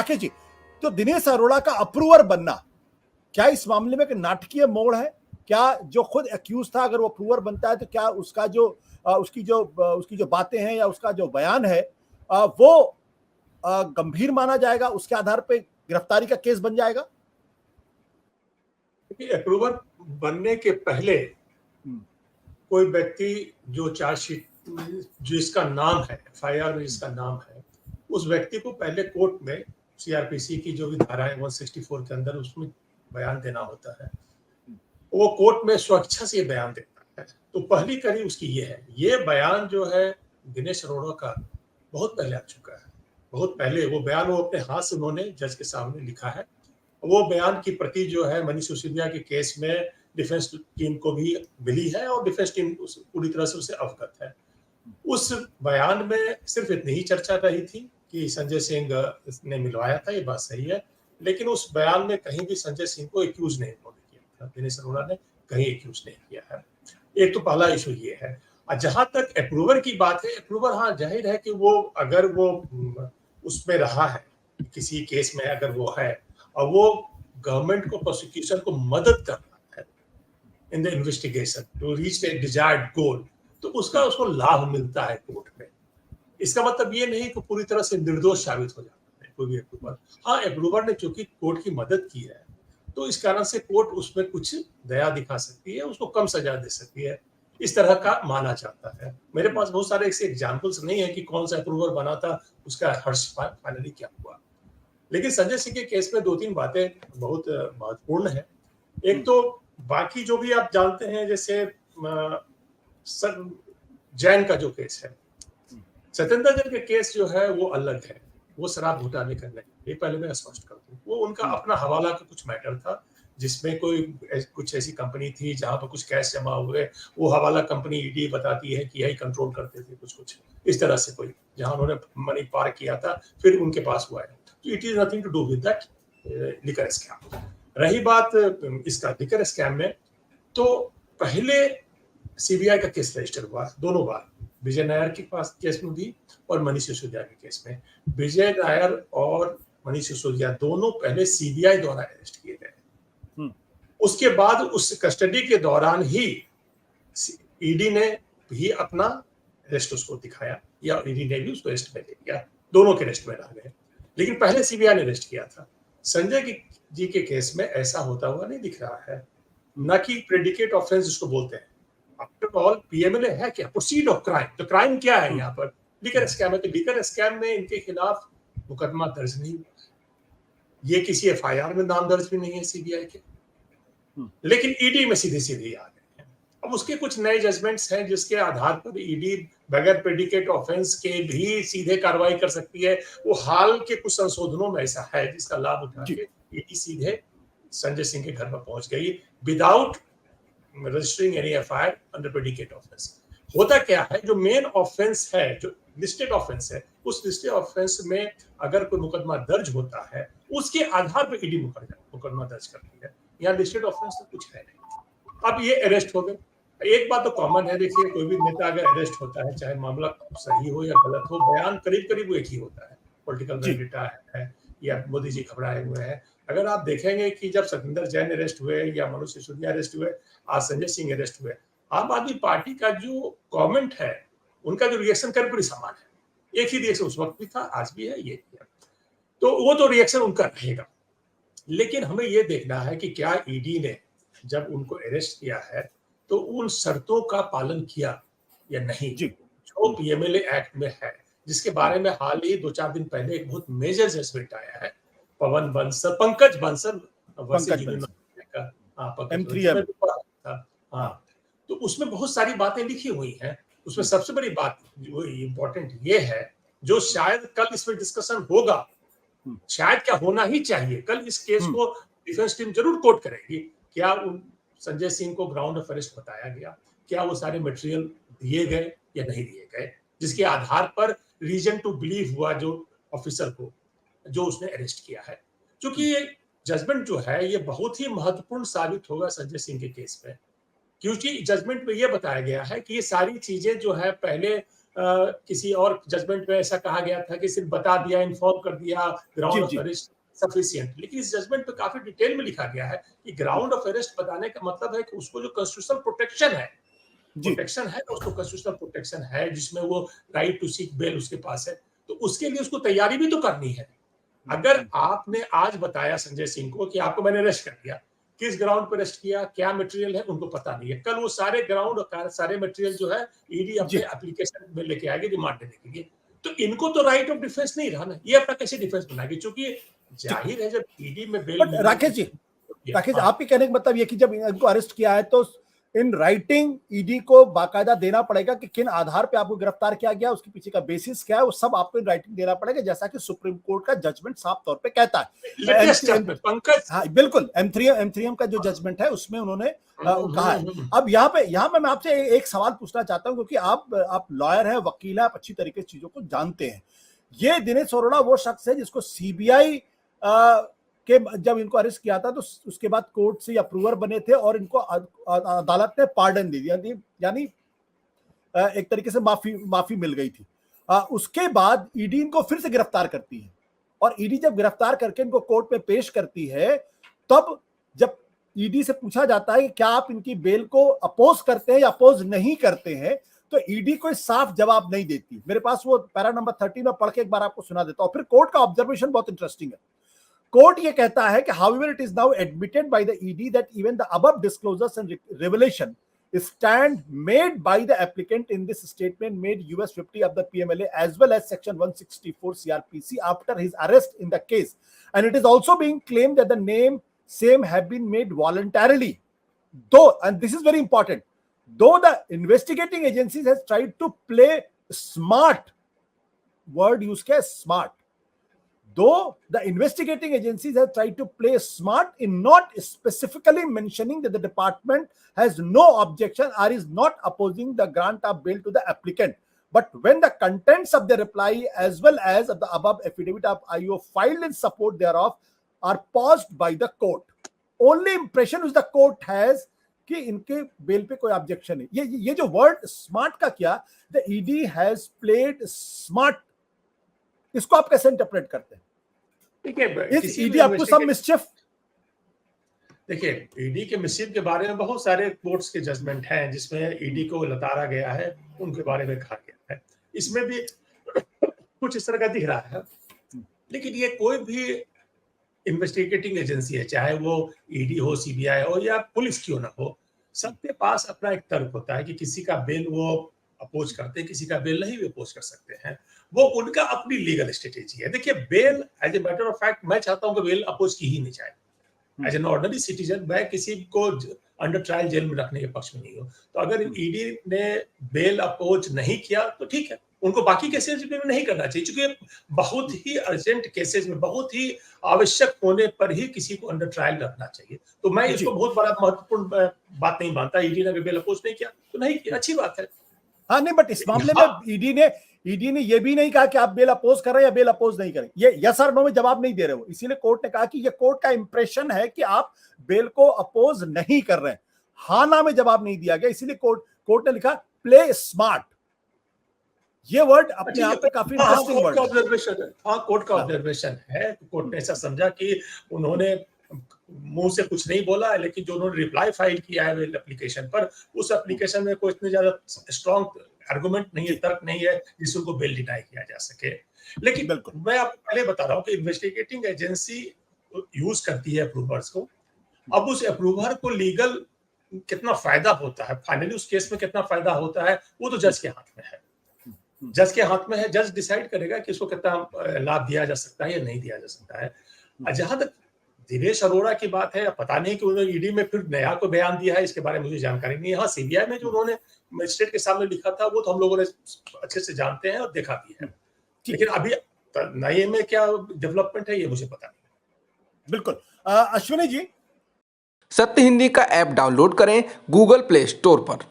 राकेश जी, तो दिनेश अरोड़ा का अप्रूवर बनना क्या इस मामले में एक नाटकीय मोड़ है? क्या जो खुद एक्यूज था, अगर वो अप्रूवर बनता है तो क्या उसका जो उसकी जो बातें हैं या उसका जो बयान है वो गंभीर माना जाएगा, उसके आधार पे गिरफ्तारी का केस बन जाएगा? अप्रूवर बनने के पहले कोई व्यक्ति जो चार्जशीट जिसका नाम है, एफआईआर में जिसका नाम है, उस व्यक्ति को पहले कोर्ट में सीआरपीसी की जो भी धारा है 164 के अंदर उसमें बयान देना होता है। वो कोर्ट में स्वेच्छा से बयान देता है। तो पहली कड़ी उसकी ये है। ये बयान जो है दिनेश अरोड़ा का बहुत पहले आ चुका है, बहुत पहले वो बयान वो अपने हाथ से उन्होंने जज के सामने लिखा है। वो बयान की प्रति जो है मनीष सिसोदिया के केस में डिफेंस टीम को भी मिली है और डिफेंस टीम पूरी तरह से उससे अवगत है। उस बयान में सिर्फ इतनी ही चर्चा रही थी कि संजय सिंह ने मिलवाया था, ये बात सही है, लेकिन उस बयान में कहीं भी संजय सिंह को एक्यूज नहीं किया था, दिनेश अरोड़ा ने कहीं एक्यूज नहीं किया है। एक तो पहला इशू ये है। और जहां तक अप्रूवर की बात है, अप्रूवर हाँ जाहिर है कि वो अगर वो उसमें रहा है किसी केस में, अगर वो है और वो गवर्नमेंट को प्रोसिक्यूशन को मदद कर रहा है in the investigation to reach the desired goal, तो उसका उसको लाभ मिलता है कोर्ट में। इसका मतलब ये नहीं कि पूरी तरह से निर्दोष साबित हो जाता है कोई भी अप्रूवर। हाँ, अप्रूवर ने चूंकि कोर्ट की मदद की है तो इस कारण से कोर्ट उसमें कुछ दया दिखा सकती है, उसको कम सजा दे सकती है, इस तरह का माना जाता है। मेरे पास बहुत सारे ऐसे एग्जाम्पल्स नहीं है कि कौन सा अप्रूवर बना था, उसका हर्ष फाइनली क्या हुआ। लेकिन संजय सिंह के केस में दो तीन बातें बहुत महत्वपूर्ण है। एक तो बाकी जो भी आप जानते हैं, जैसे जैन का जो केस है, सत्येंद्र जैन के केस जो है वो अलग है, वो शराब घोटाले का नहीं, ये पहले मैं स्पष्ट कर दूं। वो उनका अपना हवाला का कुछ मैटर था, जिसमें कुछ ऐसी कंपनी थी जहां पर कुछ कैश जमा हुए, वो हवाला कंपनी ईडी बताती है कि यही कंट्रोल करते थे कुछ इस तरह से, कोई जहां उन्होंने मनी पार्क किया था फिर उनके पास हुआ है। तो it is nothing to do with that liquor scam. रही बात इसका लिकर स्कैम में, तो पहले सीबीआई का केस रजिस्टर हुआ दोनों बार, विजय नायर के पास केस में भी और मनीष सिसोदिया के केस में। विजय नायर और मनीष सिसोदिया दोनों पहले सीबीआई द्वारा अरेस्ट किए गए, उसके बाद उस कस्टडी के दौरान ही ईडी ने भी अपना अरेस्ट उसको दिखाया, या ईडी ने भी उसको अरेस्ट में ले लिया, दोनों के अरेस्ट में रह गए। लेकिन पहले सीबीआई ने अरेस्ट किया था। संजय जी के केस में ऐसा होता हुआ नहीं दिख रहा है, न कि प्रेडिकेट ऑफेंस जिसको बोलते हैं। आफ्टर ऑल पीएमएलए है क्या? Proceed of crime. तो क्राइम क्या है यहाँ पर? लिकर स्कैम है। तो लिकर स्कैम में इनके खिलाफ मुकदमा दर्ज नहीं हुआ, ये किसी एफआईआर में नाम दर्ज भी नहीं है सीबीआई के, लेकिन ईडी में सीधे सीधे आ गए हैं। अब उसके कुछ नए जजमेंट्स हैं जिसके आधार पर ईडी बगैर प्रेडिकेट ऑफेंस के भी सीधे कार्रवाई कर सकती है। वो हाल के कुछ संशोधनों में ऐसा है जिसका लाभ उठा के ईडी सीधे संजय सिंह के घर पर पहुंच गई without registering any FIR under predicate offence. होता क्या है, जो मेन ऑफेंस है, जो लिस्टेड ऑफेंस है, उस लिस्टेड ऑफेंस में अगर कोई मुकदमा दर्ज होता है उसके आधार पर ईडी मुकदमा दर्ज करती है। यहाँ लिस्टेड ऑफेंस तो कुछ है नहीं। अब ये अरेस्ट हो गए। एक बात तो कॉमन है, देखिए कोई भी नेता अगर अरेस्ट होता है, चाहे मामला सही हो या गलत हो, बयान करीब करीब एक ही होता है। पॉलिटिकल वेंडेटा है या मोदी जी घबराए हुए हैं। अगर आप देखेंगे कि जब सत्येंद्र जैन अरेस्ट हुए या मनीष सिसोदिया अरेस्ट हुए, आज संजय सिंह अरेस्ट हुए, आम आदमी पार्टी का जो गवर्नमेंट है उनका जो रिएक्शन करीब समान है। एक ही रिएक्शन उस वक्त भी था, आज भी है, ये तो वो तो रिएक्शन उनका रहेगा। लेकिन हमें ये देखना है कि क्या ईडी ने जब उनको अरेस्ट किया है तो उन शर्तों का पालन किया या नहीं जो पीएमएलए एक्ट में है, जिसके बारे में हाल ही 2-4 दिन पहले एक बहुत मेजर जजमेंट आया है। पंकज बंसल हाँ, तो उसमें बहुत सारी बातें लिखी हुई हैं। उसमें सबसे बड़ी बात जो इम्पोर्टेंट ये है, जो शायद कल इसमें डिस्कशन होगा, शायद क्या होना ही चाहिए, कल इस केस को डिफेंस टीम जरूर कोर्ट करेगी। क्या उन संजय सिंह को ग्राउंड ऑफ अरेस्ट बताया गया, क्या वो सारे मटेरियल दिए गए या नहीं दिए गए, जिसके आधार पर रीजन टू बिलीव हुआ जो ऑफिसर को जो उसने अरेस्ट किया है। क्योंकि ये जजमेंट जो है ये बहुत ही महत्वपूर्ण साबित होगा संजय सिंह के केस में, क्योंकि जजमेंट में ये बताया गया है कि ये सारी चीजें जो है पहले किसी और जजमेंट में ऐसा कहा गया था कि सिर्फ बता दिया, इन्फॉर्म कर दिया, ग्राउंड ऑफ अरेस्ट सफिशिएंट, लेकिन इस जजमेंट में काफी डिटेल में लिखा गया है कि ग्राउंड ऑफ अरेस्ट बताने का मतलब है कि उसको जो कॉन्स्टिट्यूशनल प्रोटेक्शन है तो उसको कॉन्स्टिट्यूशनल प्रोटेक्शन है जिसमें वो राइट टू सीक बेल उसके पास है, तो उसके लिए उसको तैयारी भी तो करनी है। अगर आपने आज बताया संजय सिंह को कि आपको मैंने अरेस्ट कर दिया, किस ग्राउंड पर अरेस्ट किया, क्या मटेरियल है, उनको पता नहीं है, कल वो सारे ग्राउंड और सारे मटेरियल जो है ईडी अपने एप्लीकेशन में लेके आएगी रिमांड देने के लिए, तो इनको तो राइट ऑफ डिफेंस नहीं रहा ना, ये अपना कैसे डिफेंस बनाएगी, क्योंकि जाहिर है जब ईडी में बेल। राकेश जी, आपके कहने का मतलब ये कि जब इनको अरेस्ट किया है तो इन राइटिंग ईडी को बाकायदा देना पड़ेगा कि किन आधार पे आपको गिरफ्तार किया गया, उसके पीछे का बेसिस क्या है, वो सब आपको इन राइटिंग देना पड़ेगा, जैसा कि सुप्रीम कोर्ट का जजमेंट साफ तौर पे कहता है। पंकज, हाँ बिल्कुल, M3M का जो जजमेंट है उसमें उन्होंने कहा है। अब यहाँ पे मैं आपसे एक सवाल पूछना चाहता हूँ, क्योंकि आप लॉयर हैं, वकील हैं, आप अच्छी तरीके से चीजों को जानते हैं। ये दिनेश अरोड़ा वो शख्स है जिसको सीबीआई के जब इनको अरेस्ट किया था तो उसके बाद कोर्ट से अप्रूवर बने थे और इनको अदालत ने पार्डन दे दिया, यानी एक तरीके से माफी मिल गई थी। उसके बाद ईडी इनको फिर से गिरफ्तार करती है, और ईडी जब गिरफ्तार करके इनको कोर्ट में पेश करती है, तब जब ईडी से पूछा जाता है कि क्या आप इनकी बेल को अपोज करते हैं या अपोज नहीं करते हैं, तो ईडी कोई साफ जवाब नहीं देती। मेरे पास वो पैरा नंबर 13 में पढ़ के एक बार आपको सुना देता हूं। फिर कोर्ट का ऑब्जर्वेशन बहुत इंटरेस्टिंग है। कोर्ट ये कहता है कि however it is now admitted by the ED that even the above disclosures and revelation stand made by the applicant in this statement made US 50 of the PMLA as well as section 164 CRPC after his arrest in the case, and it is also being claimed that the same have been made voluntarily, though, and this is very important, though the investigating agencies has tried to play smart, word use किया smart, though the investigating agencies have tried to play smart in not specifically mentioning that the department has no objection or is not opposing the grant of bail to the applicant, but when the contents of the reply as well as of the above affidavit of IO filed in support thereof are paused by the court, only impression which the court has कि इनके bell पे कोई objection नहीं। ये जो word smart का किया, the ED has played smart, इसको आप कैसे इंटरप्रेट करते हैं? देखिए, ईडी आपको सब मिसचिफ, देखिए ईडी के मिसचिफ के बारे में बहुत सारे कोर्ट्स के जजमेंट हैं जिसमें ईडी को लताड़ा गया है, उनके बारे में कहा गया है, इसमें भी कुछ इस तरह का दिख रहा है। लेकिन ये कोई भी इन्वेस्टिगेटिंग एजेंसी है, चाहे वो ईडी हो, सीबीआई हो या पुलिस क्यों ना हो, सबके पास अपना एक तर्क होता है कि किसी का बेल वो अपोज करते हैं, किसी का बेल नहीं भी अपोज कर सकते हैं, वो उनका अपनी लीगल स्ट्रेटेजी है। देखिए bail as a matter of fact मैं चाहता हूं कि बेल अपोज की ही नहीं जाए। एज एन ऑर्डिनरी सिटीजन मैं किसी को अंडर ट्रायल जेल में रखने के पक्ष में नहीं हूं, तो अगर ईडी ने बेल अपोज नहीं किया तो ठीक है, उनको बाकी केसेस में नहीं करना चाहिए, क्योंकि बहुत ही अर्जेंट केसेस में, बहुत ही आवश्यक होने पर ही किसी को अंडर ट्रायल रखना चाहिए। तो मैं इसको बहुत बड़ा महत्वपूर्ण बात नहीं मानता। ईडी ने बेल अपोज नहीं किया तो नहीं किया, अच्छी बात है। हाँ नहीं, बट इस मामले में ईडी ने ये भी नहीं कहा कि आप बेल अपोज कर रहे हैं या बेल अपोज नहीं करें, ये यस और नो में जवाब नहीं दे रहे हो। इसीलिए कोर्ट ने कहा कि ये कोर्ट का इंप्रेशन है कि आप बेल को अपोज नहीं कर रहे हैं, हाँ ना में जवाब नहीं दिया गया, इसीलिए कोर्ट ने लिखा प्ले स्मार्ट। ये वर्ड अपने आप में काफी इंटरेस्टिंग वर्ड है। हाँ, कोर्ट का ऑब्जर्वेशन है। कोर्ट ने ऐसा समझा कि उन्होंने मुंह से कुछ नहीं बोला, लेकिन जो उन्होंने रिप्लाई फाइल किया है एप्लीकेशन पर, उस एप्लीकेशन में कोई इतने ज्यादा स्ट्रॉन्ग आर्गुमेंट नहीं है, तर्क नहीं है जिससे उनको बेल डिनाई किया जा सके। लेकिन मैं आपको पहले बता रहा हूँ कि इन्वेस्टिगेटिंग एजेंसी यूज करती है अप्रूवर्स को। अब उस अप्रूवर को लीगल कितना फायदा होता है, फाइनली उस केस में कितना फायदा होता है, वो तो जज के हाथ में है। जज के हाथ में है, जज डिसाइड करेगा कि इसको कितना लाभ दिया जा सकता है या नहीं दिया जा सकता है। जहां तक दिनेश अरोड़ा की बात है, पता नहीं कि उन्होंने ईडी में फिर नया को बयान दिया है, इसके बारे में मुझे जानकारी नहीं है। हाँ, सीबीआई में जो उन्होंने मजिस्ट्रेट के सामने लिखा था वो तो हम लोगों ने अच्छे से जानते हैं और देखा भी है, लेकिन अभी नए में क्या डेवलपमेंट है ये मुझे पता नहीं। बिल्कुल। अश्विनी जी, सत्य हिंदी का ऐप डाउनलोड करें गूगल प्ले स्टोर पर।